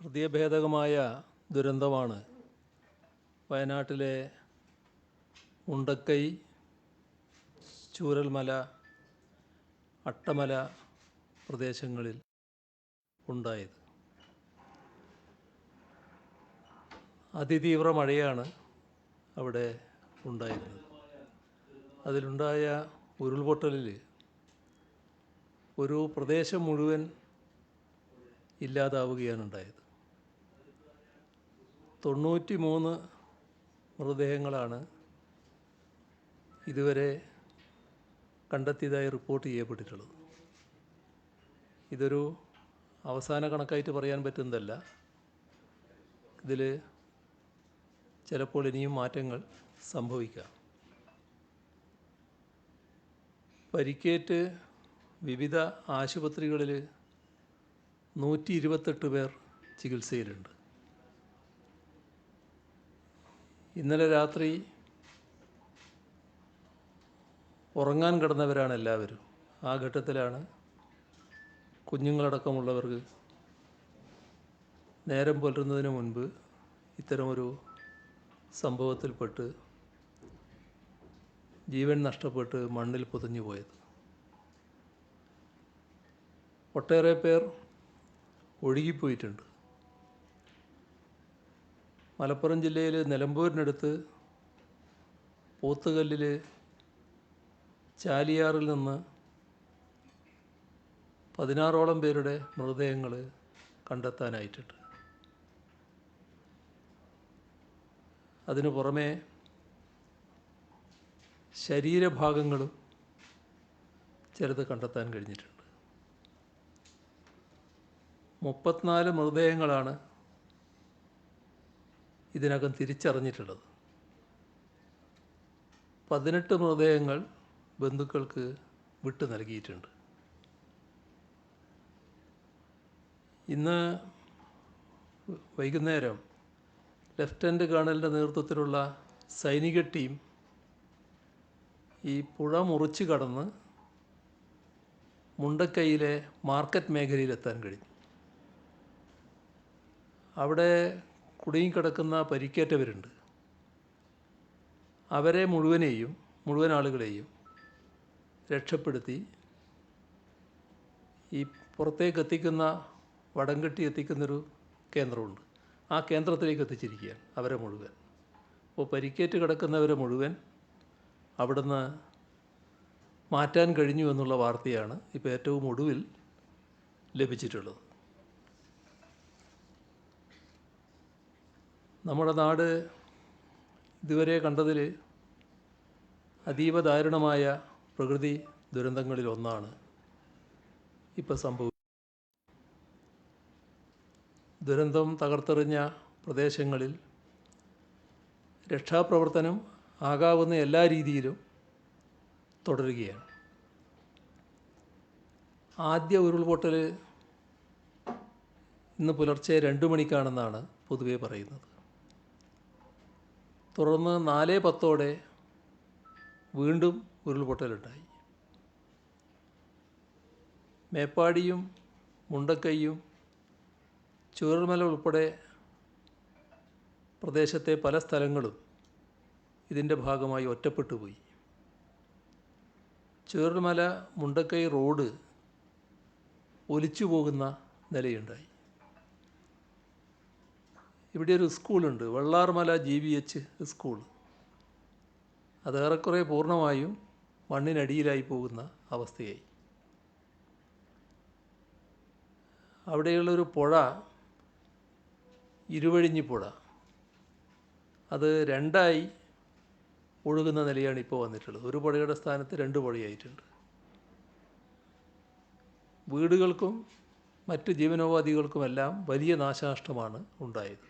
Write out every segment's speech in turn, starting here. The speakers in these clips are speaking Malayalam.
ഹൃദയഭേദകമായ ദുരന്തമാണ് വയനാട്ടിലെ മുണ്ടക്കൈ, ചൂരൽമല, അട്ടമല പ്രദേശങ്ങളിൽ ഉണ്ടായത്. അതിതീവ്ര മഴയാണ് അവിടെ ഉണ്ടായിരുന്നത്. അതിലുണ്ടായ ഉരുൾപൊട്ടലിൽ ഒരു പ്രദേശം മുഴുവൻ ഇല്ലാതാവുകയാണ് ഉണ്ടായത്. 93 മൃതദേഹങ്ങളാണ് ഇതുവരെ കണ്ടെത്തിയതായി റിപ്പോർട്ട് ചെയ്യപ്പെട്ടിട്ടുള്ളത്. ഇതൊരു അവസാന കണക്കായിട്ട് പറയാൻ പറ്റുന്നതല്ല. ഇതിൽ ചിലപ്പോൾ ഇനിയും മാറ്റങ്ങൾ സംഭവിക്കാം. പരിക്കേറ്റ് വിവിധ ആശുപത്രികളിൽ 128 പേർ ചികിത്സയിലുണ്ട്. ഇന്നലെ രാത്രി ഉറങ്ങാൻ കിടന്നവരാണ് എല്ലാവരും. ആ ഘട്ടത്തിലാണ് കുഞ്ഞുങ്ങളടക്കമുള്ളവർക്ക് നേരം പുലരുന്നതിന് മുൻപ് ഇത്തരമൊരു സംഭവത്തിൽപ്പെട്ട് ജീവൻ നഷ്ടപ്പെട്ട് മണ്ണിൽ പുതഞ്ഞു പോയത്. ഒട്ടേറെ പേർ ഒഴുകിപ്പോയിട്ടുണ്ട്. മലപ്പുറം ജില്ലയിൽ നിലമ്പൂരിനടുത്ത് പോത്തുകല്ലിൽ ചാലിയാറിൽ നിന്ന് 16ഓളം പേരുടെ മൃതദേഹങ്ങൾ കണ്ടെത്താനായിട്ടുണ്ട്. അതിനു പുറമെ ശരീരഭാഗങ്ങളും ചിലത് കണ്ടെത്താൻ കഴിഞ്ഞിട്ടുണ്ട്. 34 മൃതദേഹങ്ങളാണ് ഇതിനകം തിരിച്ചറിഞ്ഞിട്ടുള്ളത്. 18 മൃതദേഹങ്ങൾ ബന്ധുക്കൾക്ക് വിട്ടു നൽകിയിട്ടുണ്ട്. ഇന്ന് വൈകുന്നേരം ലഫ്റ്റനൻ്റ് കേണലിൻ്റെ നേതൃത്വത്തിലുള്ള സൈനിക ടീം ഈ പുഴ മുറിച്ച് കടന്ന് മുണ്ടക്കൈയിലെ മാർക്കറ്റ് മേഖലയിലെത്താൻ കഴിഞ്ഞു. അവിടെ കുടുങ്ങിക്കിടക്കുന്ന പരിക്കേറ്റവരുണ്ട്. അവരെ മുഴുവൻ ആളുകളെയും രക്ഷപ്പെടുത്തി ഈ പുറത്തേക്ക് എത്തിക്കുന്ന വടംകെട്ടി എത്തിക്കുന്നൊരു കേന്ദ്രമുണ്ട്. ആ കേന്ദ്രത്തിലേക്ക് എത്തിച്ചിരിക്കുകയാണ് അവരെ മുഴുവൻ. അപ്പോൾ പരിക്കേറ്റ് കിടക്കുന്നവരെ മുഴുവൻ അവിടുന്ന് മാറ്റാൻ കഴിഞ്ഞു എന്നുള്ള വാർത്തയാണ് ഇപ്പോൾ ഏറ്റവും ഒടുവിൽ ലഭിച്ചിട്ടുള്ളത്. നമ്മുടെ നാട് ഇതുവരെ കണ്ടതിൽ അതീവ ദാരുണമായ പ്രകൃതി ദുരന്തങ്ങളിൽ ഒന്നാണ് ഇപ്പോൾ സംഭവിച്ചത്. ദുരന്തം തകർത്തെറിഞ്ഞ പ്രദേശങ്ങളിൽ രക്ഷാപ്രവർത്തനം ആകാവുന്ന എല്ലാ രീതിയിലും തുടരുകയാണ്. ആദ്യ ഉരുൾപൊട്ടൽ ഇന്ന് പുലർച്ചെ 2 മണിക്കാണെന്നാണ് പൊതുവെ പറയുന്നത്. തുടർന്ന് 4:10 വീണ്ടും ഉരുൾപൊട്ടലുണ്ടായി. മേപ്പാടിയും മുണ്ടക്കൈയും ചൂരൽമല ഉൾപ്പെടെ പ്രദേശത്തെ പല സ്ഥലങ്ങളും ഇതിൻ്റെ ഭാഗമായി ഒറ്റപ്പെട്ടു പോയി. ചൂരൽമല മുണ്ടക്കൈ റോഡ് ഒലിച്ചു പോകുന്ന നിലയുണ്ടായി. ഇവിടെ ഒരു സ്കൂളുണ്ട്, വെള്ളാർമല GVH സ്കൂൾ. അത് ഏറെക്കുറെ പൂർണ്ണമായും മണ്ണിനടിയിലായി പോകുന്ന അവസ്ഥയായി. അവിടെയുള്ളൊരു പുഴ, ഇരുവഴിഞ്ഞി പുഴ, അത് 2ആയി ഒഴുകുന്ന നിലയാണ് ഇപ്പോൾ വന്നിട്ടുള്ളത്. ഒരു പുഴയുടെ സ്ഥാനത്ത് 2 പുഴയായിട്ടുണ്ട്. വീടുകൾക്കും മറ്റ് ജീവനോപാധികൾക്കുമെല്ലാം വലിയ നാശനഷ്ടമാണ് ഉണ്ടായത്.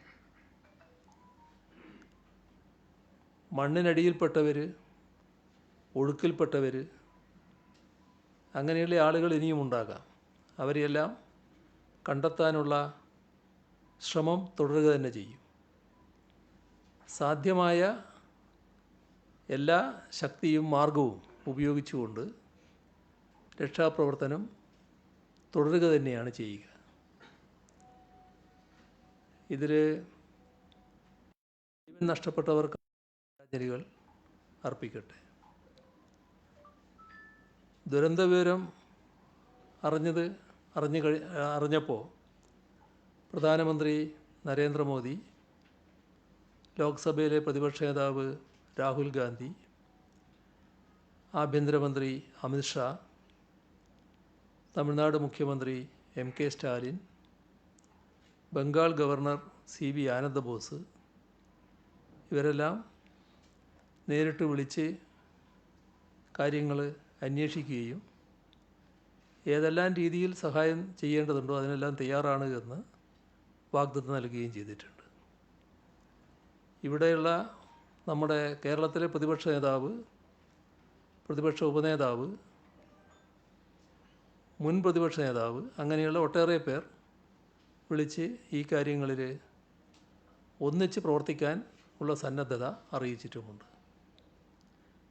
മണ്ണിനടിയിൽപ്പെട്ടവർ, ഒഴുക്കിൽപ്പെട്ടവർ, അങ്ങനെയുള്ള ആളുകൾ ഇനിയും ഉണ്ടാകാം. അവരെയെല്ലാം കണ്ടെത്താനുള്ള ശ്രമം തുടരുക തന്നെ ചെയ്യും. സാധ്യമായ എല്ലാ ശക്തിയും മാർഗവും ഉപയോഗിച്ചുകൊണ്ട് രക്ഷാപ്രവർത്തനം തുടരുക തന്നെയാണ് ചെയ്യുക. ഇതിൽ ജീവൻ നഷ്ടപ്പെട്ടവർക്ക് ആദരാഞ്ജലികൾ അർപ്പിക്കട്ടെ. ദുരന്ത വിവരം അറിഞ്ഞപ്പോൾ പ്രധാനമന്ത്രി നരേന്ദ്രമോദി, ലോക്സഭയിലെ പ്രതിപക്ഷ നേതാവ് രാഹുൽ ഗാന്ധി, ആഭ്യന്തരമന്ത്രി അമിത്ഷാ, തമിഴ്നാട് മുഖ്യമന്ത്രി MK Stalin, Bengal governor CB Ananda Bose ഇവരെല്ലാം നേരിട്ട് വിളിച്ച് കാര്യങ്ങൾ അന്വേഷിക്കുകയും ഏതെല്ലാം രീതിയിൽ സഹായം ചെയ്യേണ്ടതുണ്ടോ അതിനെല്ലാം തയ്യാറാണ് എന്ന് വാഗ്ദത്തം നൽകുകയും ചെയ്തിട്ടുണ്ട്. ഇവിടെയുള്ള നമ്മുടെ കേരളത്തിലെ പ്രതിപക്ഷ നേതാവ്, പ്രതിപക്ഷ ഉപനേതാവ്, മുൻ പ്രതിപക്ഷ നേതാവ്, അങ്ങനെയുള്ള ഒട്ടേറെ പേർ വിളിച്ച് ഈ കാര്യങ്ങളിൽ ഒന്നിച്ച് പ്രവർത്തിക്കാൻ ഉള്ള സന്നദ്ധത അറിയിച്ചിട്ടുമുണ്ട്.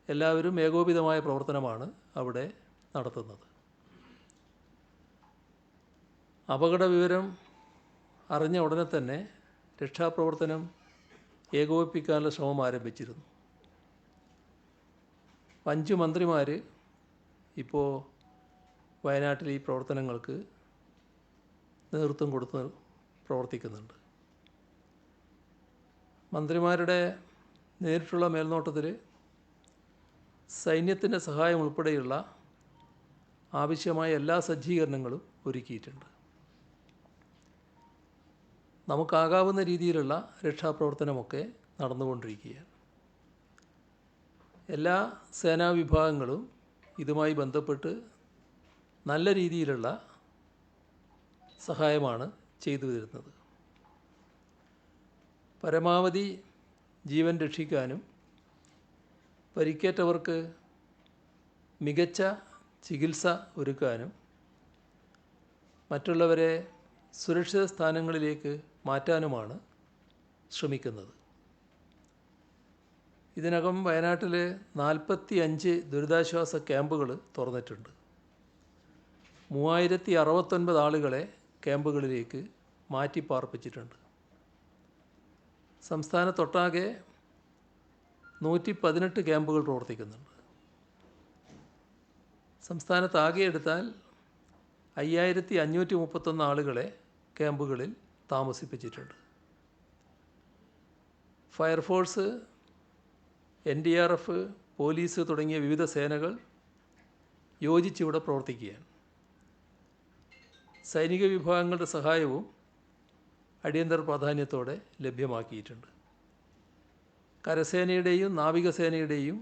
എല്ലാവരും ഏകോപിതമായ പ്രവർത്തനമാണ് അവിടെ നടത്തുന്നത്. അപകട വിവരം അറിഞ്ഞ ഉടനെ തന്നെ രക്ഷാപ്രവർത്തനം ഏകോപിപ്പിക്കാനുള്ള ശ്രമം ആരംഭിച്ചിരുന്നു. 5 മന്ത്രിമാർ ഇപ്പോൾ വയനാട്ടിൽ ഈ പ്രവർത്തനങ്ങൾക്ക് നേതൃത്വം കൊടുത്ത് പ്രവർത്തിക്കുന്നുണ്ട്. മന്ത്രിമാരുടെ നേരിട്ടുള്ള മേൽനോട്ടത്തിൽ സൈന്യത്തിൻ്റെ സഹായം ഉൾപ്പെടെയുള്ള ആവശ്യമായ എല്ലാ സജ്ജീകരണങ്ങളും ഒരുക്കിയിട്ടുണ്ട്. നമുക്കാകാവുന്ന രീതിയിലുള്ള രക്ഷാപ്രവർത്തനമൊക്കെ നടന്നുകൊണ്ടിരിക്കുകയാണ്. എല്ലാ സേനാ വിഭാഗങ്ങളും ഇതുമായി ബന്ധപ്പെട്ട് നല്ല രീതിയിലുള്ള സഹായമാണ് ചെയ്തു വരുന്നത്. പരമാവധി ജീവൻ രക്ഷിക്കാനും പരിക്കേറ്റവർക്ക് മികച്ച ചികിത്സ ഒരുക്കാനും മറ്റുള്ളവരെ സുരക്ഷിത സ്ഥാനങ്ങളിലേക്ക് മാറ്റാനുമാണ് ശ്രമിക്കുന്നത്. ഇതിനകം വയനാട്ടിൽ 45 ദുരിതാശ്വാസ ക്യാമ്പുകൾ തുറന്നിട്ടുണ്ട്. 3069 ആളുകളെ ക്യാമ്പുകളിലേക്ക് മാറ്റിപ്പാർപ്പിച്ചിട്ടുണ്ട്. സംസ്ഥാനത്തൊട്ടാകെ 118 ക്യാമ്പുകൾ പ്രവർത്തിക്കുന്നുണ്ട്. സംസ്ഥാനത്താകെ എടുത്താൽ 5531 ആളുകളെ ക്യാമ്പുകളിൽ താമസിപ്പിച്ചിട്ടുണ്ട്. ഫയർഫോഴ്സ്, NDRF, പോലീസ് തുടങ്ങിയ വിവിധ സേനകൾ യോജിച്ചിവിടെ പ്രവർത്തിക്കുകയാണ്. സൈനിക വിഭാഗങ്ങളുടെ സഹായവും അടിയന്തര പ്രാധാന്യത്തോടെ ലഭ്യമാക്കിയിട്ടുണ്ട്. കരസേനയുടെയും നാവികസേനയുടെയും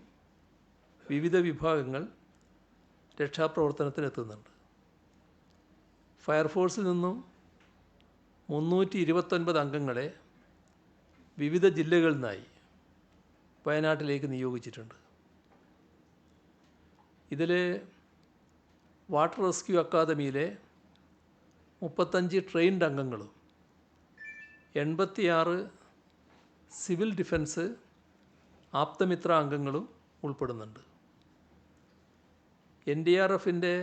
വിവിധ വിഭാഗങ്ങൾ രക്ഷാപ്രവർത്തനത്തിനെത്തുന്നുണ്ട്. ഫയർഫോഴ്സിൽ നിന്നും 329 അംഗങ്ങളെ വിവിധ ജില്ലകളിൽ നിന്നായി വയനാട്ടിലേക്ക് നിയോഗിച്ചിട്ടുണ്ട്. ഇതിൽ വാട്ടർ റെസ്ക്യൂ അക്കാദമിയിലെ 35 ട്രെയിൻഡ് അംഗങ്ങളും 86 സിവിൽ ഡിഫൻസ് ആപ്തമിത്ര അംഗങ്ങളും ഉൾപ്പെടുന്നുണ്ട്. NDRFൻ്റെ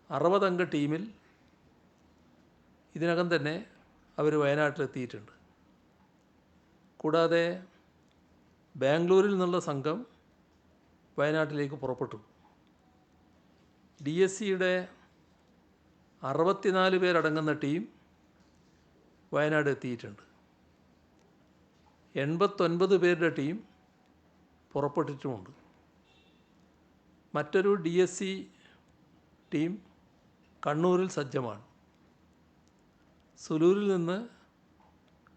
60 അംഗ ടീമിൽ ഇതിനകം തന്നെ അവർ വയനാട്ടിലെത്തിയിട്ടുണ്ട്. കൂടാതെ ബാംഗ്ലൂരിൽ നിന്നുള്ള സംഘം വയനാട്ടിലേക്ക് പുറപ്പെട്ടു. DSCയുടെ 64 പേരടങ്ങുന്ന ടീം വയനാട് എത്തിയിട്ടുണ്ട്. 89 പേരുടെ ടീം പുറപ്പെട്ടിട്ടുമുണ്ട്. മറ്റൊരു DSC ടീം കണ്ണൂരിൽ സജ്ജമാണ്. സുലൂരിൽ നിന്ന്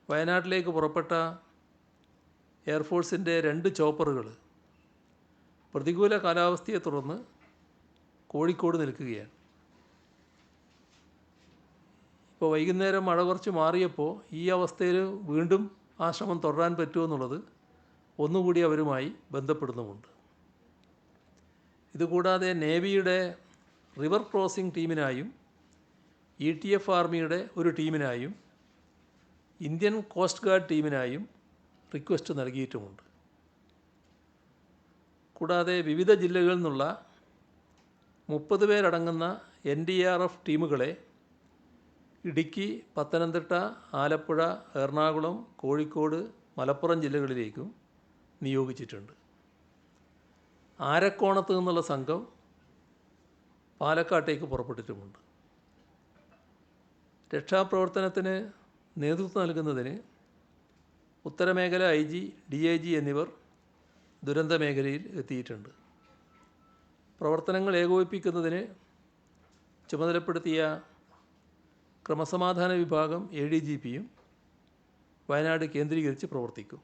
വയനാട്ടിലേക്ക് പുറപ്പെട്ട എയർഫോഴ്സിൻ്റെ 2 ചോപ്പറുകൾ പ്രതികൂല കാലാവസ്ഥയെ തുടർന്ന് കോഴിക്കോട് നിൽക്കുകയാണ്. ഇപ്പോൾ വൈകുന്നേരം മഴ കുറച്ച് മാറിയപ്പോൾ ഈ അവസ്ഥയിൽ വീണ്ടും ആ ശ്രമം തുടരാൻ പറ്റുമെന്നുള്ളത് ഒന്നുകൂടി അവരുമായി ബന്ധപ്പെടുന്നുമുണ്ട്. ഇതുകൂടാതെ നേവിയുടെ റിവർ ക്രോസിംഗ് ടീമിനായും ETF ആർമിയുടെ ഒരു ടീമിനായും ഇന്ത്യൻ കോസ്റ്റ് ഗാർഡ് ടീമിനായും റിക്വസ്റ്റ് നൽകിയിട്ടുമുണ്ട്. കൂടാതെ വിവിധ ജില്ലകളിൽ നിന്നുള്ള 30 പേരടങ്ങുന്ന NDRF ടീമുകളെ ഇടുക്കി, പത്തനംതിട്ട, ആലപ്പുഴ, എറണാകുളം, കോഴിക്കോട്, മലപ്പുറം ജില്ലകളിലേക്കും നിയോഗിച്ചിട്ടുണ്ട്. ആരക്കോണത്ത് നിന്നുള്ള സംഘം പാലക്കാട്ടേക്ക് പുറപ്പെട്ടിട്ടുമുണ്ട്. രക്ഷാപ്രവർത്തനത്തിന് നേതൃത്വം നൽകുന്നതിന് ഉത്തരമേഖല IG, DIG എന്നിവർ ദുരന്ത മേഖലയിൽ എത്തിയിട്ടുണ്ട്. പ്രവർത്തനങ്ങൾ ഏകോപിപ്പിക്കുന്നതിന് ചുമതലപ്പെടുത്തിയ ക്രമസമാധാന വിഭാഗം ADGPയും വയനാട് കേന്ദ്രീകരിച്ച് പ്രവർത്തിക്കും.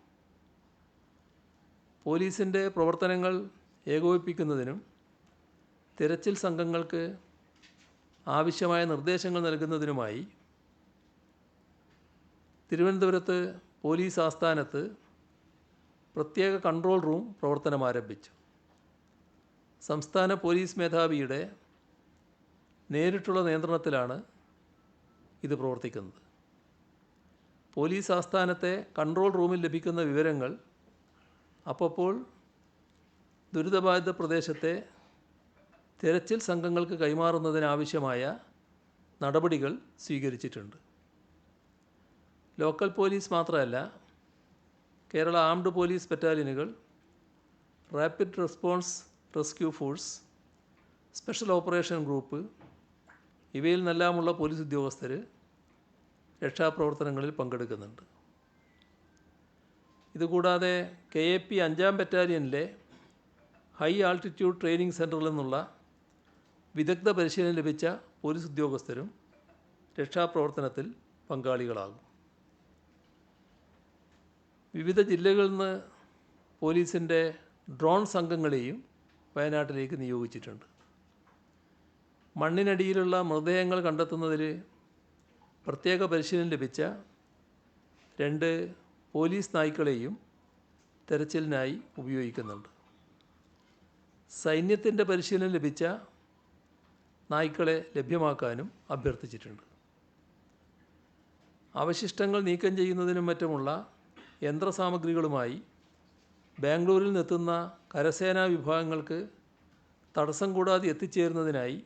പോലീസിൻ്റെ പ്രവർത്തനങ്ങൾ ഏകോപിപ്പിക്കുന്നതിനും തിരച്ചിൽ സംഘങ്ങൾക്ക് ആവശ്യമായ നിർദ്ദേശങ്ങൾ നൽകുന്നതിനുമായി തിരുവനന്തപുരത്ത് പോലീസ് ആസ്ഥാനത്ത് പ്രത്യേക കൺട്രോൾ റൂം പ്രവർത്തനം ആരംഭിച്ചു. സംസ്ഥാന പോലീസ് മേധാവിയുടെ നേരിട്ടുള്ള നിയന്ത്രണത്തിലാണ് ഇത് പ്രവർത്തിക്കുന്നത്. പോലീസ് ആസ്ഥാനത്തെ കൺട്രോൾ റൂമിൽ ലഭിക്കുന്ന വിവരങ്ങൾ അപ്പോൾ ദുരിതബാധിത പ്രദേശത്തെ തിരച്ചിൽ സംഘങ്ങൾക്ക് കൈമാറുന്നതിനാവശ്യമായ നടപടികൾ സ്വീകരിച്ചിട്ടുണ്ട്. ലോക്കൽ പോലീസ് മാത്രമല്ല, കേരള ആംഡ് പോലീസ് ബറ്റാലിയനുകൾ, rapid response rescue force, special operation group ഇവയിൽ നിന്നെല്ലാമുള്ള പോലീസ് ഉദ്യോഗസ്ഥർ രക്ഷാപ്രവർത്തനങ്ങളിൽ പങ്കെടുക്കുന്നുണ്ട്. ഇതുകൂടാതെ KAP 5-ാം ബറ്റാലിയനിലെ ഹൈ ആൾട്ടിറ്റ്യൂഡ് ട്രെയിനിങ് സെൻറ്ററിൽ നിന്നുള്ള വിദഗ്ധ പരിശീലനം ലഭിച്ച പോലീസ് ഉദ്യോഗസ്ഥരും രക്ഷാപ്രവർത്തനത്തിൽ പങ്കാളികളാകും. വിവിധ ജില്ലകളിൽ നിന്ന് പോലീസിൻ്റെ ഡ്രോൺ സംഘങ്ങളെയും വയനാട്ടിലേക്ക് നിയോഗിച്ചിട്ടുണ്ട്. മണ്ണിനടിയിലുള്ള മൃതദേഹങ്ങൾ കണ്ടെത്തുന്നതിൽ പ്രത്യേക പരിശീലനം ലഭിച്ച 2 പോലീസ് നായ്ക്കളെയും തെരച്ചിലിനായി ഉപയോഗിക്കുന്നുണ്ട്. സൈന്യത്തിൻ്റെ പരിശീലനം ലഭിച്ച നായ്ക്കളെ ലഭ്യമാക്കാനും അഭ്യർത്ഥിച്ചിട്ടുണ്ട്. അവശിഷ്ടങ്ങൾ നീക്കം ചെയ്യുന്നതിനും മറ്റുമുള്ള യന്ത്രസാമഗ്രികളുമായി ബാംഗ്ലൂരിൽ നിന്നെത്തുന്ന കരസേനാ വിഭാഗങ്ങൾക്ക് തടസ്സം കൂടാതെ എത്തിച്ചേരുന്നതിനായി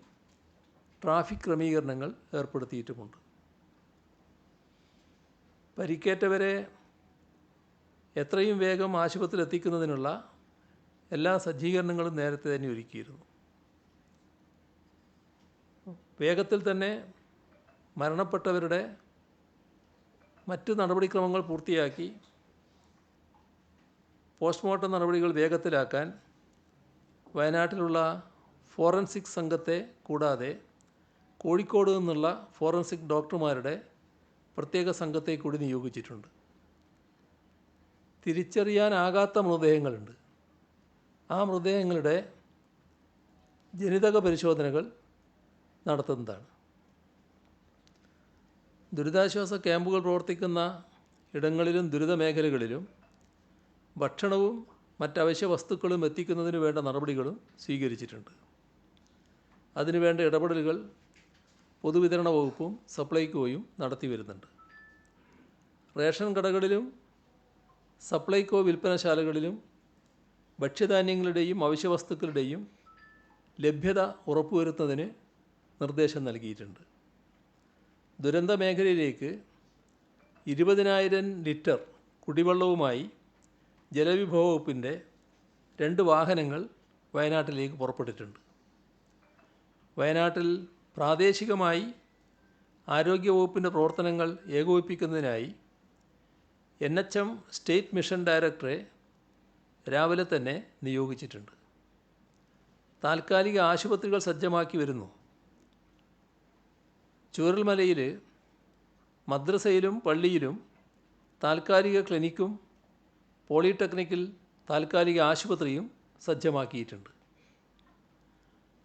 ട്രാഫിക് ക്രമീകരണങ്ങൾ ഏർപ്പെടുത്തിയിട്ടുമുണ്ട്. പരിക്കേറ്റവരെ എത്രയും വേഗം ആശുപത്രിയിൽ എത്തിക്കുന്നതിനുള്ള എല്ലാ സജ്ജീകരണങ്ങളും നേരത്തെ തന്നെ ഒരുക്കിയിരുന്നു. വേഗത്തിൽ തന്നെ മരണപ്പെട്ടവരുടെ മറ്റ് നടപടിക്രമങ്ങൾ പൂർത്തിയാക്കി പോസ്റ്റ്മോർട്ടം നടപടികൾ വേഗത്തിലാക്കാൻ വയനാട്ടിലുള്ള ഫോറൻസിക് സംഘത്തെ കൂടാതെ കോഴിക്കോട് നിന്നുള്ള ഫോറൻസിക് ഡോക്ടർമാരുടെ പ്രത്യേക സംഘത്തെ കൂടി നിയോഗിച്ചിട്ടുണ്ട്. തിരിച്ചറിയാനാകാത്ത മൃതദേഹങ്ങളുണ്ട്. ആ മൃതദേഹങ്ങളുടെ ജനിതക പരിശോധനകൾ നടത്തുന്നതാണ്. ദുരിതാശ്വാസ ക്യാമ്പുകൾ പ്രവർത്തിക്കുന്ന ഇടങ്ങളിലും ദുരിത മേഖലകളിലും ഭക്ഷണവും മറ്റവശ്യ വസ്തുക്കളും എത്തിക്കുന്നതിന് വേണ്ട നടപടികളും സ്വീകരിച്ചിട്ടുണ്ട്. അതിനുവേണ്ട ഇടപെടലുകൾ പൊതുവിതരണ വകുപ്പും സപ്ലൈകോയും നടത്തി വരുന്നുണ്ട്. റേഷൻ കടകളിലും സപ്ലൈകോ വിൽപ്പനശാലകളിലും ഭക്ഷ്യധാന്യങ്ങളുടെയും അവശ്യവസ്തുക്കളുടെയും ലഭ്യത ഉറപ്പുവരുത്തുന്നതിന് നിർദ്ദേശം നൽകിയിട്ടുണ്ട്. ദുരന്ത മേഖലയിലേക്ക് 20,000 ലിറ്റർ കുടിവെള്ളവുമായി ജലവിഭവ വകുപ്പിൻ്റെ 2 വാഹനങ്ങൾ വയനാട്ടിലേക്ക് പുറപ്പെട്ടിട്ടുണ്ട്. വയനാട്ടിൽ പ്രാദേശികമായി ആരോഗ്യവകുപ്പിൻ്റെ പ്രവർത്തനങ്ങൾ ഏകോപിപ്പിക്കുന്നതിനായി NHM സ്റ്റേറ്റ് മിഷൻ ഡയറക്ടറെ രാവിലെ തന്നെ നിയോഗിച്ചിട്ടുണ്ട്. താൽക്കാലിക ആശുപത്രികൾ സജ്ജമാക്കി വരുന്നു. ചൂരൽമലയിൽ മദ്രസയിലും പള്ളിയിലും താൽക്കാലിക ക്ലിനിക്കും പോളിടെക്നിക്കിൽ താൽക്കാലിക ആശുപത്രിയും സജ്ജമാക്കിയിട്ടുണ്ട്.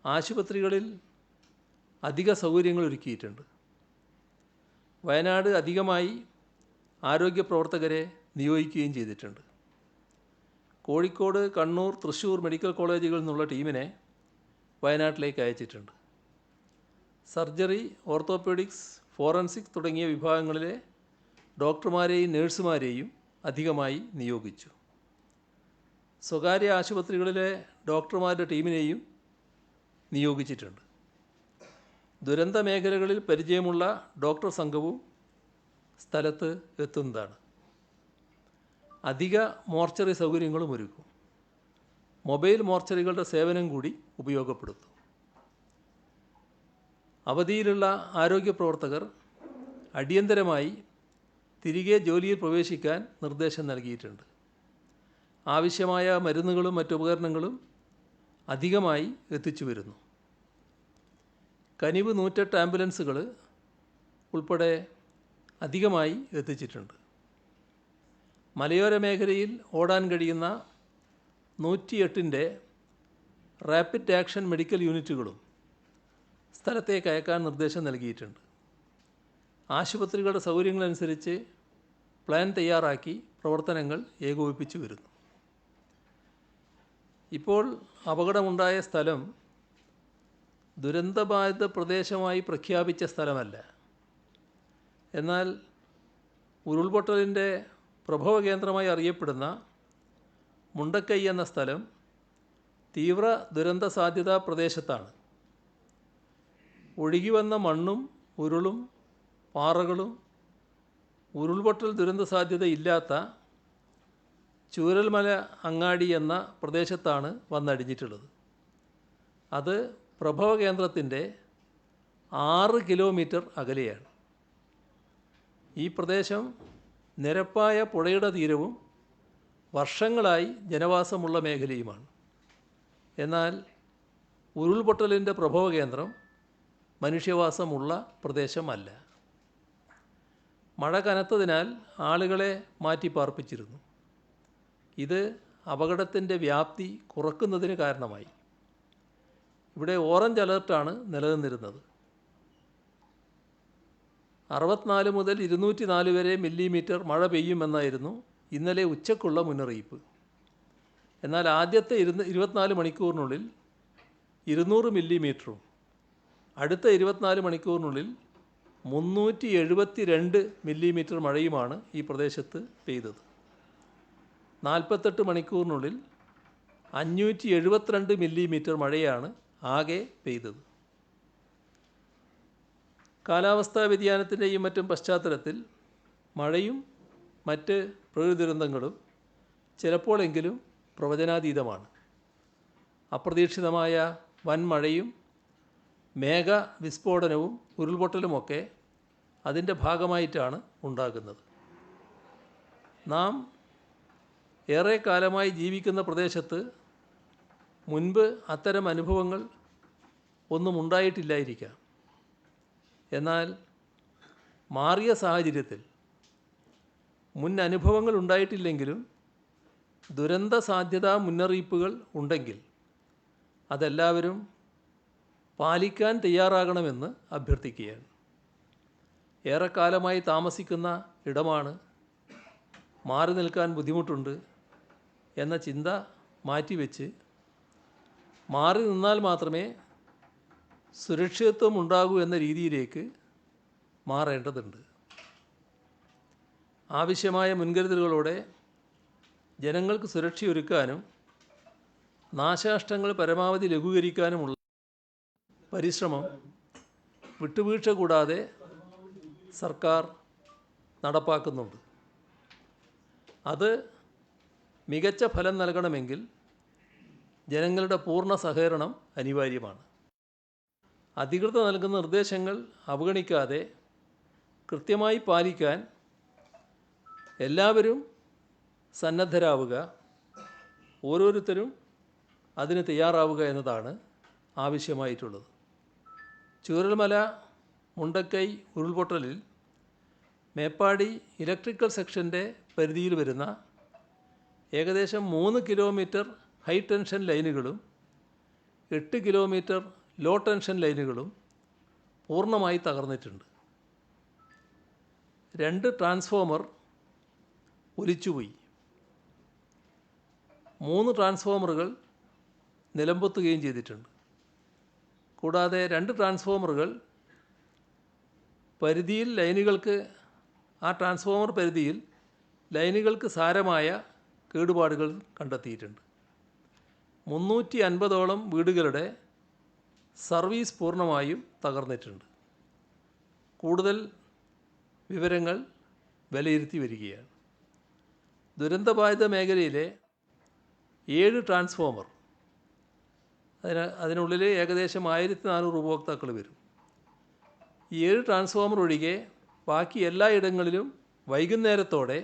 ആശുപത്രികളിൽ അധിക സൗകര്യങ്ങൾ ഒരുക്കിയിട്ടുണ്ട്. വയനാട് അധികമായി ആരോഗ്യ പ്രവർത്തകരെ നിയോഗിക്കുകയും ചെയ്തിട്ടുണ്ട്. കോഴിക്കോട്, കണ്ണൂർ, തൃശ്ശൂർ മെഡിക്കൽ കോളേജുകളിൽ നിന്നുള്ള ടീമിനെ വയനാട്ടിലേക്ക് അയച്ചിട്ടുണ്ട്. സർജറി, ഓർത്തോപീഡിക്സ്, ഫോറൻസിക് തുടങ്ങിയ വിഭാഗങ്ങളിലെ ഡോക്ടർമാരെയും നഴ്സുമാരെയും അധികമായി നിയോഗിച്ചു. സ്വകാര്യ ആശുപത്രികളിലെ ഡോക്ടർമാരുടെ ടീമിനെയും നിയോഗിച്ചിട്ടുണ്ട്. ദുരന്ത മേഖലകളിൽ പരിചയമുള്ള ഡോക്ടർ സംഘവും സ്ഥലത്ത് എത്തുന്നതാണ്. അധിക മോർച്ചറി സൗകര്യങ്ങളും ഒരുക്കും. മൊബൈൽ മോർച്ചറികളുടെ സേവനം കൂടി ഉപയോഗപ്പെടുത്തും. അവധിയിലുള്ള ആരോഗ്യ പ്രവർത്തകർ അടിയന്തരമായി തിരികെ ജോലിയിൽ പ്രവേശിക്കാൻ നിർദ്ദേശം നൽകിയിട്ടുണ്ട്. ആവശ്യമായ മരുന്നുകളും മറ്റുപകരണങ്ങളും അധികമായി എത്തിച്ചു വരുന്നു. കനിവ് 108 ആംബുലൻസുകൾ ഉൾപ്പെടെ അധികമായി എത്തിച്ചിട്ടുണ്ട്. മലയോര മേഖലയിൽ ഓടാൻ കഴിയുന്ന 108ൻ്റെ റാപ്പിഡ് ആക്ഷൻ മെഡിക്കൽ യൂണിറ്റുകളും സ്ഥലത്തേക്ക് അയക്കാൻ നിർദ്ദേശം നൽകിയിട്ടുണ്ട്. ആശുപത്രികളുടെ സൗകര്യങ്ങളനുസരിച്ച് പ്ലാൻ തയ്യാറാക്കി പ്രവർത്തനങ്ങൾ ഏകോപിപ്പിച്ചു വരുന്നു. ഇപ്പോൾ അപകടമുണ്ടായ സ്ഥലം ദുരന്തബാധിത പ്രദേശമായി പ്രഖ്യാപിച്ച സ്ഥലമല്ല. എന്നാൽ ഉരുൾപൊട്ടലിൻ്റെ പ്രഭവ കേന്ദ്രമായി അറിയപ്പെടുന്ന മുണ്ടക്കൈ എന്ന സ്ഥലം തീവ്ര ദുരന്ത സാധ്യതാ പ്രദേശത്താണ്. ഒഴുകിവന്ന മണ്ണും ഉരുളും പാറകളും ഉരുൾപൊട്ടൽ ദുരന്ത സാധ്യതയില്ലാത്ത ചൂരൽമല അങ്ങാടി എന്ന പ്രദേശത്താണ് വന്നടിഞ്ഞിട്ടുള്ളത്. അത് പ്രഭവ കേന്ദ്രത്തിൻ്റെ 6 കിലോമീറ്റർ അകലെയാണ്. ഈ പ്രദേശം നിരപ്പായ പുഴയുടെ തീരവും വർഷങ്ങളായി ജനവാസമുള്ള മേഖലയുമാണ്. എന്നാൽ ഉരുൾപൊട്ടലിൻ്റെ പ്രഭവ കേന്ദ്രം മനുഷ്യവാസമുള്ള പ്രദേശമല്ല. മഴ കനത്തതിനാൽ ആളുകളെ മാറ്റിപ്പാർപ്പിച്ചിരുന്നു. ഇത് അപകടത്തിൻ്റെ വ്യാപ്തി കുറക്കുന്നതിന് കാരണമായി. ഇവിടെ ഓറഞ്ച് അലർട്ടാണ് നിലനിന്നിരുന്നത്. 64 മുതൽ 204 വരെ മില്ലിമീറ്റർ മഴ പെയ്യുമെന്നായിരുന്നു ഇന്നലെ ഉച്ചയ്ക്കുള്ള മുന്നറിയിപ്പ്. എന്നാൽ ആദ്യത്തെ 24 മണിക്കൂറിനുള്ളിൽ 200 മില്ലിമീറ്ററും അടുത്ത 24 മണിക്കൂറിനുള്ളിൽ 372 മില്ലിമീറ്റർ മഴയുമാണ് ഈ പ്രദേശത്ത് പെയ്തത്. 48 മണിക്കൂറിനുള്ളിൽ 572 മില്ലിമീറ്റർ മഴയാണ് ആകെ പെയ്തത്. കാലാവസ്ഥാ വ്യതിയാനത്തിൻ്റെയും മറ്റും പശ്ചാത്തലത്തിൽ മഴയും മറ്റ് പ്രകൃതി ദുരന്തങ്ങളും ചിലപ്പോഴെങ്കിലും പ്രവചനാതീതമാണ്. അപ്രതീക്ഷിതമായ വൻമഴയും മേഘവിസ്ഫോടനവും ഉരുൾപൊട്ടലുമൊക്കെ അതിൻ്റെ ഭാഗമായിട്ടാണ് ഉണ്ടാകുന്നത്. നാം ഏറെ കാലമായി ജീവിക്കുന്ന പ്രദേശത്ത് മുൻപ് അത്തരം അനുഭവങ്ങൾ ഒന്നും ഉണ്ടായിട്ടില്ലായിരിക്കാം. എന്നാൽ മാറിയ സാഹചര്യത്തിൽ മുൻ അനുഭവങ്ങൾ ഉണ്ടായിട്ടില്ലെങ്കിലും ദുരന്ത സാധ്യതാ മുന്നറിയിപ്പുകൾ ഉണ്ടെങ്കിൽ അതെല്ലാവരും പാലിക്കാൻ തയ്യാറാകണമെന്ന് അഭ്യർത്ഥിക്കുകയാണ്. ഏറെക്കാലമായി താമസിക്കുന്ന ഇടമാണ്, മാറി നിൽക്കാൻ ബുദ്ധിമുട്ടുണ്ട് എന്ന ചിന്ത മാറ്റിവെച്ച് മാറി നിന്നാൽ മാത്രമേ സുരക്ഷിതത്വം ഉണ്ടാകൂ എന്ന രീതിയിലേക്ക് മാറേണ്ടതുണ്ട്. ആവശ്യമായ മുൻകരുതലുകളോടെ ജനങ്ങൾക്ക് സുരക്ഷയൊരുക്കാനും നാശനഷ്ടങ്ങൾ പരമാവധി ലഘൂകരിക്കാനുമുള്ള പരിശ്രമം വിട്ടുവീഴ്ച കൂടാതെ സർക്കാർ നടപ്പാക്കുന്നുണ്ട്. അത് മികച്ച ഫലം നൽകണമെങ്കിൽ ജനങ്ങളുടെ പൂർണ്ണ സഹകരണം അനിവാര്യമാണ്. അധികൃതർ നൽകുന്ന നിർദ്ദേശങ്ങൾ അവഗണിക്കാതെ കൃത്യമായി പാലിക്കാൻ എല്ലാവരും സന്നദ്ധരാവുക, ഓരോരുത്തരും അതിന് തയ്യാറാവുക എന്നതാണ് ആവശ്യമായിട്ടുള്ളത്. ചൂരൽമല മുണ്ടക്കൈ ഉരുൾപൊട്ടലിൽ മേപ്പാടി ഇലക്ട്രിക്കൽ സെക്ഷൻ്റെ പരിധിയിൽ വരുന്ന ഏകദേശം 3 കിലോമീറ്റർ ഹൈ ടെൻഷൻ ലൈനുകളും 8 കിലോമീറ്റർ ലോ ടെൻഷൻ ലൈനുകളും പൂർണ്ണമായി തകർന്നിട്ടുണ്ട്. 2 ട്രാൻസ്ഫോമർ ഒലിച്ചുപോയി. 3 ട്രാൻസ്ഫോമറുകൾ നിലംപൊത്തുകയും ചെയ്തിട്ടുണ്ട്. കൂടാതെ 2 ട്രാൻസ്ഫോമറുകൾ പരിധിയിൽ ട്രാൻസ്ഫോമർ പരിധിയിൽ ലൈനുകൾക്ക് സാരമായ കേടുപാടുകൾ കണ്ടെത്തിയിട്ടുണ്ട്. 350ഓളം വീടുകളുടെ സർവീസ് പൂർണ്ണമായും തകർന്നിട്ടുണ്ട്. കൂടുതൽ വിവരങ്ങൾ വിലയിരുത്തി വരികയാണ്. ദുരന്തബാധിത മേഖലയിലെ 7 ട്രാൻസ്ഫോമർ, അതിനുള്ളിൽ ഏകദേശം 1400 ഉപഭോക്താക്കൾ വരും. ഈ 7 ട്രാൻസ്ഫോമർ ഒഴികെ ബാക്കി എല്ലായിടങ്ങളിലും വൈകുന്നേരത്തോടെ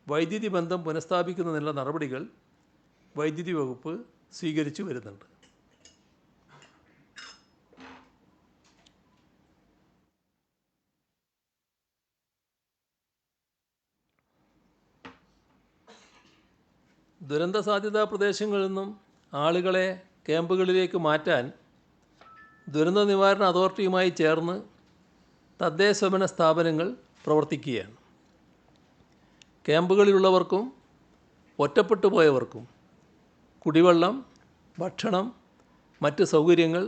വൈദ്യുതി ബന്ധം പുനഃസ്ഥാപിക്കുന്നതിനുള്ള നടപടികൾ വൈദ്യുതി വകുപ്പ് സ്വീകരിച്ചു വരുന്നുണ്ട്. ദുരന്ത സാധ്യതാ പ്രദേശങ്ങളിൽ നിന്നും ആളുകളെ ക്യാമ്പുകളിലേക്ക് മാറ്റാൻ ദുരന്ത നിവാരണ അതോറിറ്റിയുമായി ചേർന്ന് തദ്ദേശഭരണ സ്ഥാപനങ്ങൾ പ്രവർത്തിക്കുകയാണ്. ക്യാമ്പുകളിലുള്ളവർക്കും ഒറ്റപ്പെട്ടു പോയവർക്കും കുടിവെള്ളം, ഭക്ഷണം, മറ്റ് സൗകര്യങ്ങൾ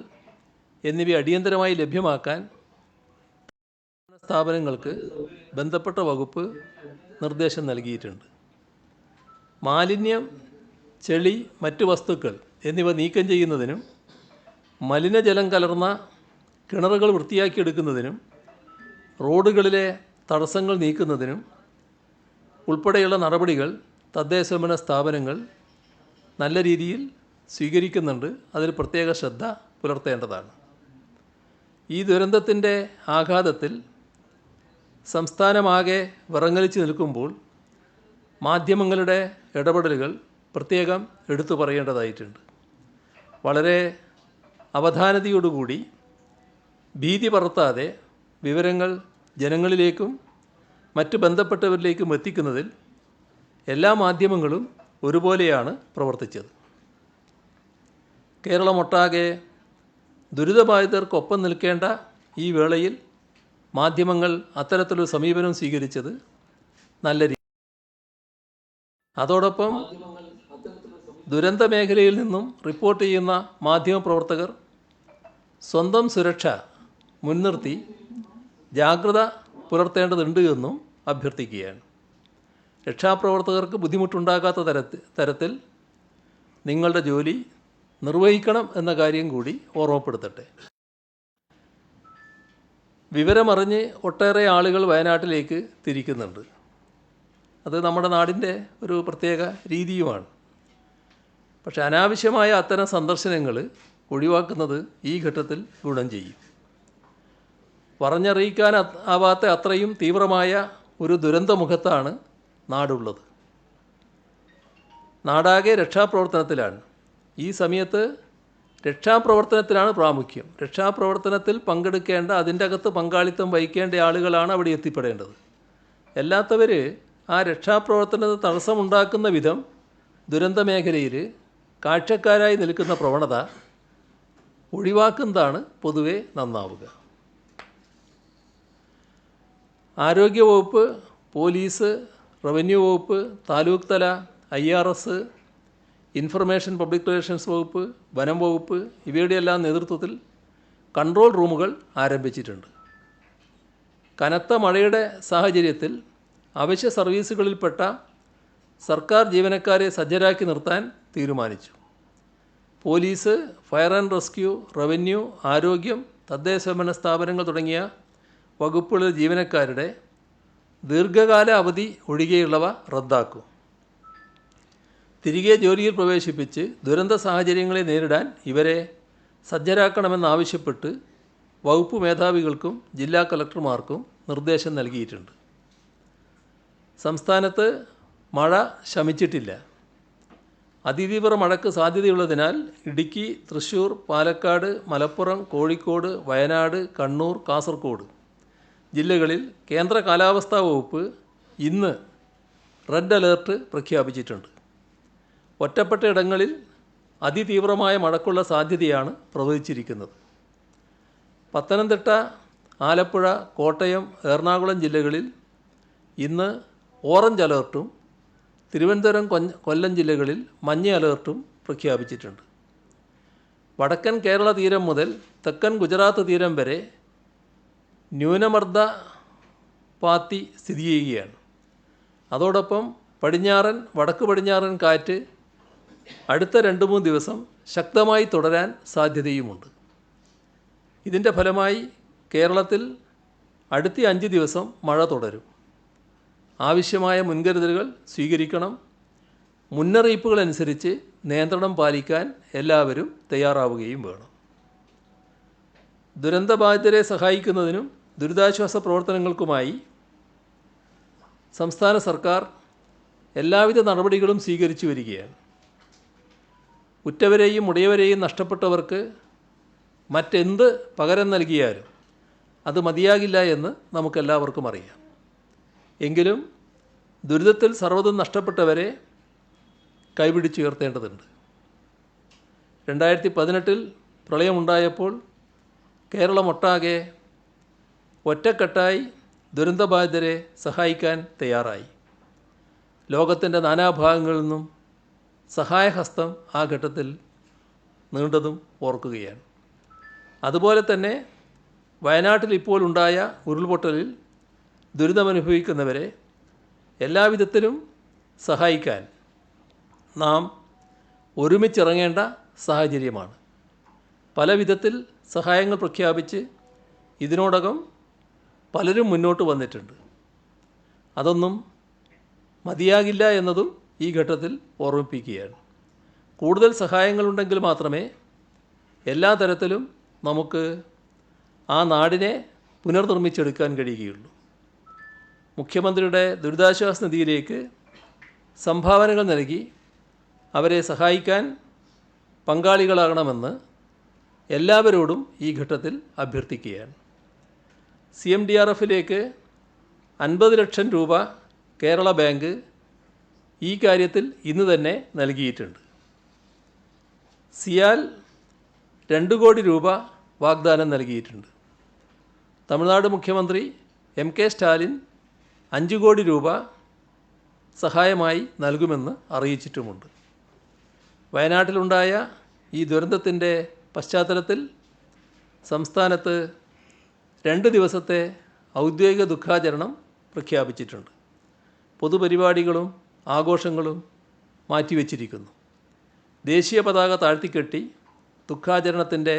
എന്നിവ അടിയന്തരമായി ലഭ്യമാക്കാൻ സ്ഥാപനങ്ങൾക്ക് ബന്ധപ്പെട്ട വകുപ്പ് നിർദ്ദേശം നൽകിയിട്ടുണ്ട്. മാലിന്യം, ചെളി, മറ്റ് വസ്തുക്കൾ എന്നിവ നീക്കം ചെയ്യുന്നതിനും മലിനജലം കലർന്ന കിണറുകൾ വൃത്തിയാക്കിയെടുക്കുന്നതിനും റോഡുകളിലെ തടസ്സങ്ങൾ നീക്കുന്നതിനും ഉൾപ്പെടെയുള്ള നടപടികൾ തദ്ദേശഭരണ സ്ഥാപനങ്ങൾ നല്ല രീതിയിൽ സ്വീകരിക്കുന്നുണ്ട്. അതിൽ പ്രത്യേക ശ്രദ്ധ പുലർത്തേണ്ടതാണ്. ഈ ദുരന്തത്തിൻ്റെ ആഘാതത്തിൽ സംസ്ഥാനമാകെ വിറങ്ങലിച്ച് നിൽക്കുമ്പോൾ മാധ്യമങ്ങളുടെ ഇടപെടലുകൾ പ്രത്യേകം എടുത്തു പറയേണ്ടതായിട്ടുണ്ട്. വളരെ അവധാനതയോടുകൂടി ഭീതി പടർത്താതെ വിവരങ്ങൾ ജനങ്ങളിലേക്കും മറ്റ് ബന്ധപ്പെട്ടവരിലേക്കും എത്തിക്കുന്നതിൽ എല്ലാ മാധ്യമങ്ങളും ഒരുപോലെയാണ് പ്രവർത്തിച്ചത്. കേരളമൊട്ടാകെ ദുരിതബാധിതർക്കൊപ്പം നിൽക്കേണ്ട ഈ വേളയിൽ മാധ്യമങ്ങൾ അത്തരത്തിലൊരു സമീപനം സ്വീകരിച്ചത് നല്ല രീതി. അതോടൊപ്പം ദുരന്ത മേഖലയിൽ നിന്നും റിപ്പോർട്ട് ചെയ്യുന്ന മാധ്യമപ്രവർത്തകർ സ്വന്തം സുരക്ഷ മുൻനിർത്തി ജാഗ്രത പുലർത്തേണ്ടതുണ്ട് എന്നും അഭ്യർത്ഥിക്കുകയാണ്. രക്ഷാപ്രവർത്തകർക്ക് ബുദ്ധിമുട്ടുണ്ടാകാത്ത തരത്തിൽ നിങ്ങളുടെ ജോലി നിർവഹിക്കണം എന്ന കാര്യം കൂടി ഓർമ്മപ്പെടുത്തട്ടെ. വിവരമറിഞ്ഞ് ഒട്ടേറെ ആളുകൾ വയനാട്ടിലേക്ക് തിരിക്കുന്നുണ്ട്. അത് നമ്മുടെ നാടിൻ്റെ ഒരു പ്രത്യേക രീതിയുമാണ്. പക്ഷെ അനാവശ്യമായ അത്തരം സന്ദർശനങ്ങൾ ഒഴിവാക്കുന്നത് ഈ ഘട്ടത്തിൽ ഗുണം ചെയ്യും. പറഞ്ഞറിയിക്കാൻ ആവാത്ത അത്രയും തീവ്രമായ ഒരു ദുരന്തമുഖത്താണ് നാടുള്ളത്. നാടാകെ രക്ഷാപ്രവർത്തനത്തിലാണ്. ഈ സമയത്ത് രക്ഷാപ്രവർത്തനത്തിലാണ് പ്രാമുഖ്യം. രക്ഷാപ്രവർത്തനത്തിൽ പങ്കെടുക്കേണ്ട, അതിൻ്റെ അകത്ത് പങ്കാളിത്തം വഹിക്കേണ്ട ആളുകളാണ് അവിടെ എത്തിപ്പെടേണ്ടത്. അല്ലാത്തവർ ആ രക്ഷാപ്രവർത്തനത്തിന് തടസ്സമുണ്ടാക്കുന്ന വിധം ദുരന്ത മേഖലയിൽ കാഴ്ചക്കാരായി നിൽക്കുന്ന പ്രവണത ഒഴിവാക്കുന്നതാണ് പൊതുവെ നന്നാവുക. ആരോഗ്യവകുപ്പ്, പോലീസ്, റവന്യൂ വകുപ്പ്, താലൂക്ക് തല, IRS, ഇൻഫർമേഷൻ പബ്ലിക് റിലേഷൻസ് വകുപ്പ്, വനം വകുപ്പ് ഇവയുടെയെല്ലാം നേതൃത്വത്തിൽ കൺട്രോൾ റൂമുകൾ ആരംഭിച്ചിട്ടുണ്ട്. കനത്ത മഴയുടെ സാഹചര്യത്തിൽ അവശ്യ സർവീസുകളിൽപ്പെട്ട സർക്കാർ ജീവനക്കാരെ സജ്ജരാക്കി നിർത്താൻ തീരുമാനിച്ചു. Police, fire and rescue, revenue, ആരോഗ്യം, തദ്ദേശഭരണ സ്ഥാപനങ്ങൾ തുടങ്ങിയ വകുപ്പുകളിലെ ജീവനക്കാരുടെ ദീർഘകാല അവധി ഒഴികെയുള്ളവ റദ്ദാക്കും. തിരികെ ജോലിയിൽ പ്രവേശിപ്പിച്ച് ദുരന്ത സാഹചര്യങ്ങളെ നേരിടാൻ ഇവരെ സജ്ജരാക്കണമെന്നാവശ്യപ്പെട്ട് വകുപ്പ് മേധാവികൾക്കും ജില്ലാ കളക്ടർമാർക്കും നിർദ്ദേശം നൽകിയിട്ടുണ്ട്. സംസ്ഥാനത്ത് മഴ ശമിച്ചിട്ടില്ല. അതിതീവ്ര മഴയ്ക്ക് സാധ്യതയുള്ളതിനാൽ ഇടുക്കി, തൃശ്ശൂർ, പാലക്കാട്, മലപ്പുറം, കോഴിക്കോട്, വയനാട്, കണ്ണൂർ, കാസർഗോഡ് ജില്ലകളിൽ കേന്ദ്ര കാലാവസ്ഥാ വകുപ്പ് ഇന്ന് റെഡ് അലേർട്ട് പ്രഖ്യാപിച്ചിട്ടുണ്ട്. ഒറ്റപ്പെട്ട ഇടങ്ങളിൽ അതിതീവ്രമായ മഴയ്ക്കുള്ള സാധ്യതയാണ് പ്രവചിച്ചിരിക്കുന്നത്. പത്തനംതിട്ട, ആലപ്പുഴ, കോട്ടയം, എറണാകുളം ജില്ലകളിൽ ഇന്ന് ഓറഞ്ച് അലേർട്ടും തിരുവനന്തപുരം, കൊല്ലം ജില്ലകളിൽ മഞ്ഞ അലേർട്ടും പ്രഖ്യാപിച്ചിട്ടുണ്ട്. വടക്കൻ കേരള തീരം മുതൽ തെക്കൻ ഗുജറാത്ത് തീരം വരെ ന്യൂനമർദ്ദ പാത്തി സ്ഥിതി ചെയ്യുകയാണ്. അതോടൊപ്പം പടിഞ്ഞാറൻ, വടക്ക് പടിഞ്ഞാറൻ കാറ്റ് അടുത്ത 2-3 ദിവസം ശക്തമായി തുടരാൻ സാധ്യതയുമുണ്ട്. ഇതിൻ്റെ ഫലമായി കേരളത്തിൽ അടുത്ത 5 ദിവസം മഴ തുടരും. ആവശ്യമായ മുൻകരുതലുകൾ സ്വീകരിക്കണം. മുന്നറിയിപ്പുകളനുസരിച്ച് നിയന്ത്രണം പാലിക്കാൻ എല്ലാവരും തയ്യാറാവുകയും വേണം. ദുരന്തബാധിതരെ സഹായിക്കുന്നതിനും ദുരിതാശ്വാസ പ്രവർത്തനങ്ങൾക്കുമായി സംസ്ഥാന സർക്കാർ എല്ലാവിധ നടപടികളും സ്വീകരിച്ചു വരികയാണ്. ഉറ്റവരെയും ഉടയവരെയും നഷ്ടപ്പെട്ടവർക്ക് മറ്റെന്ത് പകരം നൽകിയാലും അത് മതിയാകില്ല എന്ന് നമുക്കെല്ലാവർക്കും അറിയാം. എങ്കിലും ദുരിതത്തിൽ സർവ്വതും നഷ്ടപ്പെട്ടവരെ കൈപിടിച്ചുയർത്തേണ്ടതുണ്ട്. 2018 പ്രളയമുണ്ടായപ്പോൾ കേരളമൊട്ടാകെ ഒറ്റക്കെട്ടായി ദുരന്തബാധിതരെ സഹായിക്കാൻ തയ്യാറായി. ലോകത്തിൻ്റെ നാനാഭാഗങ്ങളിൽ നിന്നും സഹായഹസ്തം ആ ഘട്ടത്തിൽ നീണ്ടതും ഓർക്കുകയാണ്. അതുപോലെ തന്നെ വയനാട്ടിൽ ഇപ്പോൾ ഉണ്ടായ ഉരുൾപൊട്ടലിൽ ദുരിതമനുഭവിക്കുന്നവരെ എല്ലാവിധത്തിലും സഹായിക്കാൻ നാം ഒരുമിച്ചിറങ്ങേണ്ട സാഹചര്യമാണ്. പല വിധത്തിൽ സഹായങ്ങൾ പ്രഖ്യാപിച്ച് ഇതിനോടകം പലരും മുന്നോട്ട് വന്നിട്ടുണ്ട്. അതൊന്നും മതിയാകില്ല എന്നതും ഈ ഘട്ടത്തിൽ ഓർമ്മിപ്പിക്കുകയാണ്. കൂടുതൽ സഹായങ്ങളുണ്ടെങ്കിൽ മാത്രമേ എല്ലാ തരത്തിലും നമുക്ക് ആ നാടിനെ പുനർനിർമ്മിച്ചെടുക്കാൻ കഴിയുകയുള്ളൂ. മുഖ്യമന്ത്രിയുടെ ദുരിതാശ്വാസ നിധിയിലേക്ക് സംഭാവനകൾ നൽകി അവരെ സഹായിക്കാൻ പങ്കാളികളാകണമെന്ന് എല്ലാവരോടും ഈ ഘട്ടത്തിൽ അഭ്യർത്ഥിക്കുകയാണ്. CMDRFിലേക്ക് 50 ലക്ഷം രൂപ കേരള ബാങ്ക് ഈ കാര്യത്തിൽ ഇന്ന് തന്നെ നൽകിയിട്ടുണ്ട്. സിയാൽ 2 കോടി രൂപ വാഗ്ദാനം നൽകിയിട്ടുണ്ട്. തമിഴ്നാട് മുഖ്യമന്ത്രി MK സ്റ്റാലിൻ 5 കോടി രൂപ സഹായമായി നൽകുമെന്ന് അറിയിച്ചിട്ടുമുണ്ട്. വയനാട്ടിലുണ്ടായ ഈ ദുരന്തത്തിൻ്റെ പശ്ചാത്തലത്തിൽ സംസ്ഥാനത്ത് 2 ദിവസത്തെ ഔദ്യോഗിക ദുഃഖാചരണം പ്രഖ്യാപിച്ചിട്ടുണ്ട്. പൊതുപരിപാടികളും ആഘോഷങ്ങളും മാറ്റിവെച്ചിരിക്കുന്നു. ദേശീയ പതാക താഴ്ത്തിക്കെട്ടി ദുഃഖാചരണത്തിൻ്റെ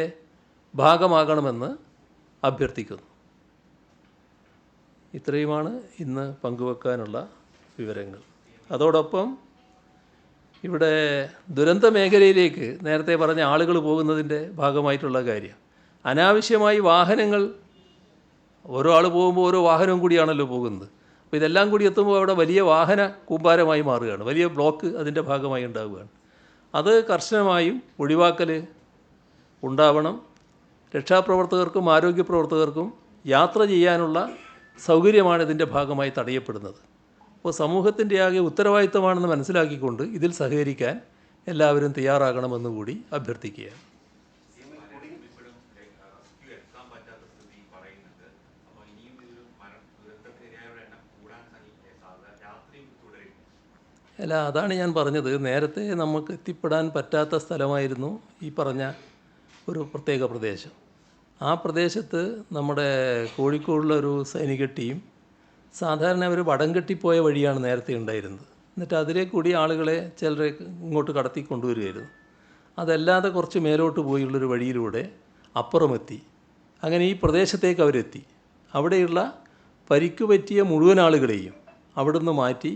ഭാഗമാകണമെന്ന് അഭ്യർത്ഥിക്കുന്നു. ഇത്രയുമാണ് ഇന്ന് പങ്കുവെക്കാനുള്ള വിവരങ്ങൾ. അതോടൊപ്പം ഇവിടെ ദുരന്ത മേഖലയിലേക്ക് നേരത്തെ പറഞ്ഞ ആളുകൾ പോകുന്നതിൻ്റെ ഭാഗമായിട്ടുള്ള കാര്യം, അനാവശ്യമായി വാഹനങ്ങൾ ഓരോ ആൾ പോകുമ്പോൾ ഓരോ വാഹനവും കൂടിയാണല്ലോ പോകുന്നത്. അപ്പോൾ ഇതെല്ലാം കൂടി എത്തുമ്പോൾ അവിടെ വലിയ വാഹന കൂമ്പാരമായി മാറുകയാണ്, വലിയ ബ്ലോക്ക് അതിൻ്റെ ഭാഗമായി ഉണ്ടാവുകയാണ്. അത് കർശനമായും ഒഴിവാക്കൽ ഉണ്ടാവണം. രക്ഷാപ്രവർത്തകർക്കും ആരോഗ്യ പ്രവർത്തകർക്കും യാത്ര ചെയ്യാനുള്ള സൗകര്യമാണ് ഇതിൻ്റെ ഭാഗമായി തടയപ്പെടുന്നത്. അപ്പോൾ സമൂഹത്തിൻ്റെ ആകെ ഉത്തരവാദിത്തമാണെന്ന് മനസ്സിലാക്കിക്കൊണ്ട് ഇതിൽ സഹകരിക്കാൻ എല്ലാവരും തയ്യാറാകണമെന്ന് കൂടി അഭ്യർത്ഥിക്കുകയാണ്. അല്ല, അതാണ് ഞാൻ പറഞ്ഞത്. നേരത്തെ നമുക്ക് എത്തിപ്പെടാൻ പറ്റാത്ത സ്ഥലമായിരുന്നു ഈ പറഞ്ഞ ഒരു പ്രത്യേക പ്രദേശം. ആ പ്രദേശത്ത് നമ്മുടെ കോഴിക്കോടുള്ള ഒരു സൈനിക ടീം സാധാരണ അവർ വടം കെട്ടിപ്പോയ വഴിയാണ് നേരത്തെ ഉണ്ടായിരുന്നത്. എന്നിട്ട് അതിലെ കൂടി ആളുകളെ ചിലരെ ഇങ്ങോട്ട് കടത്തി കൊണ്ടുവരികയായിരുന്നു. അതല്ലാതെ കുറച്ച് മേലോട്ട് പോയുള്ളൊരു വഴിയിലൂടെ അപ്പുറമെത്തി. അങ്ങനെ ഈ പ്രദേശത്തേക്ക് അവരെത്തി. അവിടെയുള്ള പരിക്ക് പറ്റിയ മുഴുവൻ ആളുകളെയും അവിടുന്ന് മാറ്റി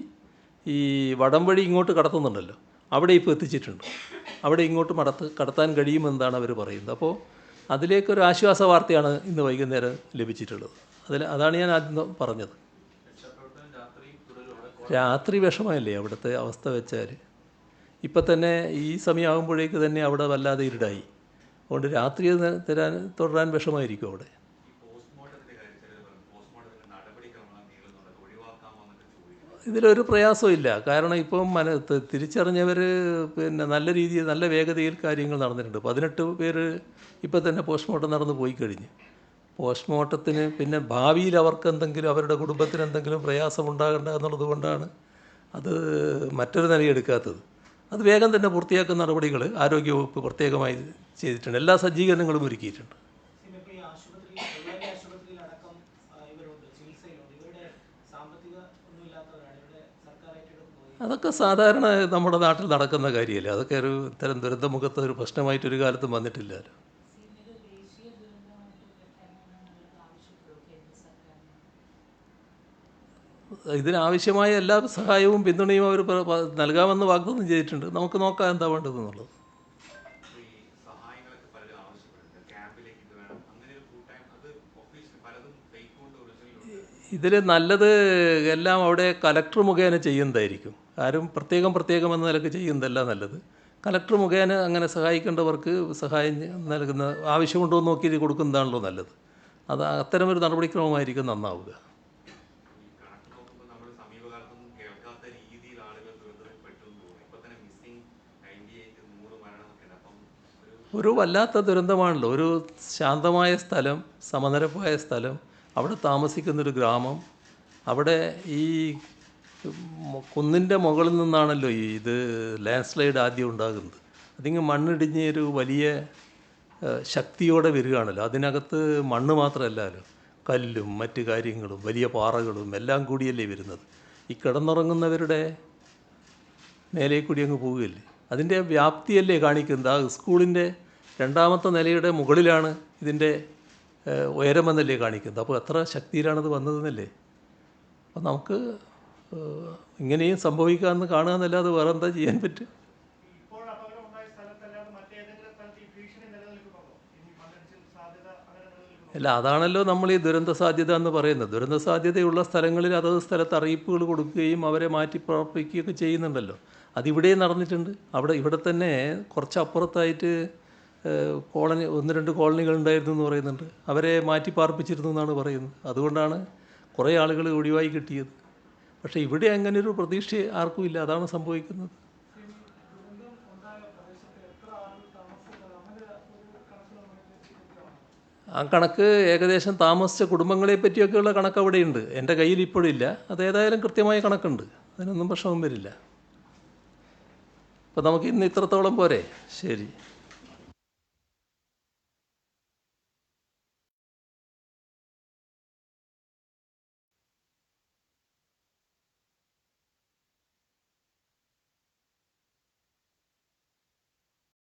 ഈ വടം വഴി ഇങ്ങോട്ട് കടത്തുന്നുണ്ടല്ലോ, അവിടെ ഇപ്പോൾ എത്തിച്ചിട്ടുണ്ട്. അവിടെ ഇങ്ങോട്ട് കടത്താൻ കഴിയുമെന്നാണ് അവർ പറയുന്നത്. അപ്പോൾ അതിലേക്കൊരു ആശ്വാസ വാർത്തയാണ് ഇന്ന് വൈകുന്നേരം ലഭിച്ചിട്ടുള്ളത്. അതാണ് ഞാൻ ആദ്യം പറഞ്ഞത്. രാത്രി വിഷമമല്ലേ അവിടുത്തെ അവസ്ഥ വെച്ചാൽ. ഇപ്പം തന്നെ ഈ സമയമാകുമ്പോഴേക്ക് തന്നെ അവിടെ വല്ലാതെ ഇരുടായി. അതുകൊണ്ട് രാത്രി തുടരാൻ വിഷമമായിരിക്കും അവിടെ. ഇതിലൊരു പ്രയാസവും ഇല്ല. കാരണം ഇപ്പം തിരിച്ചറിഞ്ഞവർ പിന്നെ നല്ല രീതിയിൽ നല്ല വേഗതയിൽ കാര്യങ്ങൾ നടന്നിട്ടുണ്ട്. 18 പേര് ഇപ്പം തന്നെ പോസ്റ്റ്മോർട്ടം നടന്നു പോയി കഴിഞ്ഞു. പോസ്റ്റ്മോർട്ടത്തിന് പിന്നെ ഭാവിയിൽ അവർക്ക് എന്തെങ്കിലും അവരുടെ കുടുംബത്തിന് എന്തെങ്കിലും പ്രയാസമുണ്ടാകണ്ട എന്നുള്ളത് കൊണ്ടാണ് അത് മറ്റൊരു നിലയെടുക്കാത്തത്. അത് വേഗം തന്നെ പൂർത്തിയാക്കുന്ന നടപടികൾ ആരോഗ്യവകുപ്പ് പ്രത്യേകമായി ചെയ്തിട്ടുണ്ട്. എല്ലാ സജ്ജീകരണങ്ങളും ഒരുക്കിയിട്ടുണ്ട്. അതൊക്കെ സാധാരണ നമ്മുടെ നാട്ടിൽ നടക്കുന്ന കാര്യമല്ലേ. അതൊക്കെ ഒരു ഇത്തരം ദുരന്തമുഖത്ത് ഒരു പ്രശ്നമായിട്ടൊരു കാലത്തും വന്നിട്ടില്ലല്ലോ. ഇതിനാവശ്യമായ എല്ലാ സഹായവും പിന്തുണയും അവർ നൽകാമെന്ന് വാഗ്ദാനം ചെയ്തിട്ടുണ്ട്. നമുക്ക് നോക്കാം എന്താ വേണ്ടതെന്നുള്ളത്. ഇതിൽ നല്ലത് എല്ലാം അവിടെ കലക്ടർ മുഖേന ചെയ്യുന്നതായിരിക്കും. ആരും പ്രത്യേകം എന്ന നിലക്ക് ചെയ്യുന്നതല്ല നല്ലത്. കലക്ടർ മുഖേന അങ്ങനെ സഹായിക്കേണ്ടവർക്ക് സഹായം നൽകുന്ന ആവശ്യമുണ്ടോ എന്ന് നോക്കി കൊടുക്കുന്നതാണല്ലോ നല്ലത്. അത് അത്തരമൊരു നടപടിക്രമമായിരിക്കും നന്നാവുക. ഒരു വല്ലാത്ത ദുരന്തമാണല്ലോ. ഒരു ശാന്തമായ സ്ഥലം, സമനിരപ്പായ സ്ഥലം, അവിടെ താമസിക്കുന്നൊരു ഗ്രാമം, അവിടെ ഈ കുന്നിൻ്റെ മുകളിൽ നിന്നാണല്ലോ ഇത് ലാൻഡ് സ്ലൈഡ് ആദ്യം ഉണ്ടാകുന്നത്. അതിങ്ങ് മണ്ണിടിഞ്ഞ് ഒരു വലിയ ശക്തിയോടെ വരികയാണല്ലോ. അതിനകത്ത് മണ്ണ് മാത്രമല്ലല്ലോ, കല്ലും മറ്റ് കാര്യങ്ങളും വലിയ പാറകളും എല്ലാം കൂടിയല്ലേ വരുന്നത്. ഈ കിടന്നുറങ്ങുന്നവരുടെ മേലെ കൂടി അങ്ങ് പോവുകയല്ലേ. അതിൻ്റെ വ്യാപ്തിയല്ലേ കാണിക്കുന്നത്. ആ സ്കൂളിൻ്റെ 2ാമത്തെ നിലയുടെ മുകളിലാണ് ഇതിൻ്റെ ഉയരമെന്നല്ലേ കാണിക്കുന്നത്. അപ്പോൾ എത്ര ശക്തിയിലാണത് വന്നതെന്നല്ലേ. അപ്പോൾ നമുക്ക് ഇങ്ങനെയും സംഭവിക്കാമെന്ന് കാണുക എന്നല്ലാതെ വേറെ എന്താ ചെയ്യാൻ പറ്റും? അല്ല, അതാണല്ലോ നമ്മൾ ഈ ദുരന്ത സാധ്യത എന്ന് പറയുന്നത്. ദുരന്ത സാധ്യതയുള്ള സ്ഥലങ്ങളിൽ അതത് സ്ഥലത്ത് അറിയിപ്പുകൾ കൊടുക്കുകയും അവരെ മാറ്റി പ്രവർത്തിക്കുകയൊക്കെ ചെയ്യുന്നുണ്ടല്ലോ. അതിവിടെയും നടന്നിട്ടുണ്ട്. ഇവിടെ തന്നെ കുറച്ച് അപ്പുറത്തായിട്ട് കോളനി 1-2 കോളനികൾ ഉണ്ടായിരുന്നു എന്ന് പറയുന്നുണ്ട്. അവരെ മാറ്റി പാർപ്പിച്ചിരുന്നു എന്നാണ് പറയുന്നത്. അതുകൊണ്ടാണ് കുറേ ആളുകൾ ഒഴിവായി കിട്ടിയത്. പക്ഷേ ഇവിടെ അങ്ങനെ ഒരു പ്രതീക്ഷ ആർക്കും ഇല്ല. അതാണ് സംഭവിക്കുന്നത്. ആ കണക്ക് ഏകദേശം താമസിച്ച കുടുംബങ്ങളെ പറ്റിയൊക്കെയുള്ള കണക്ക് അവിടെയുണ്ട്. എൻ്റെ കയ്യിൽ ഇപ്പോഴില്ല. അതേതായാലും കൃത്യമായ കണക്കുണ്ട്. അതിനൊന്നും പ്രശ്നവും വരില്ല. അപ്പോൾ നമുക്ക് ഇന്ന് ഇത്രത്തോളം പോരെ. ശരി.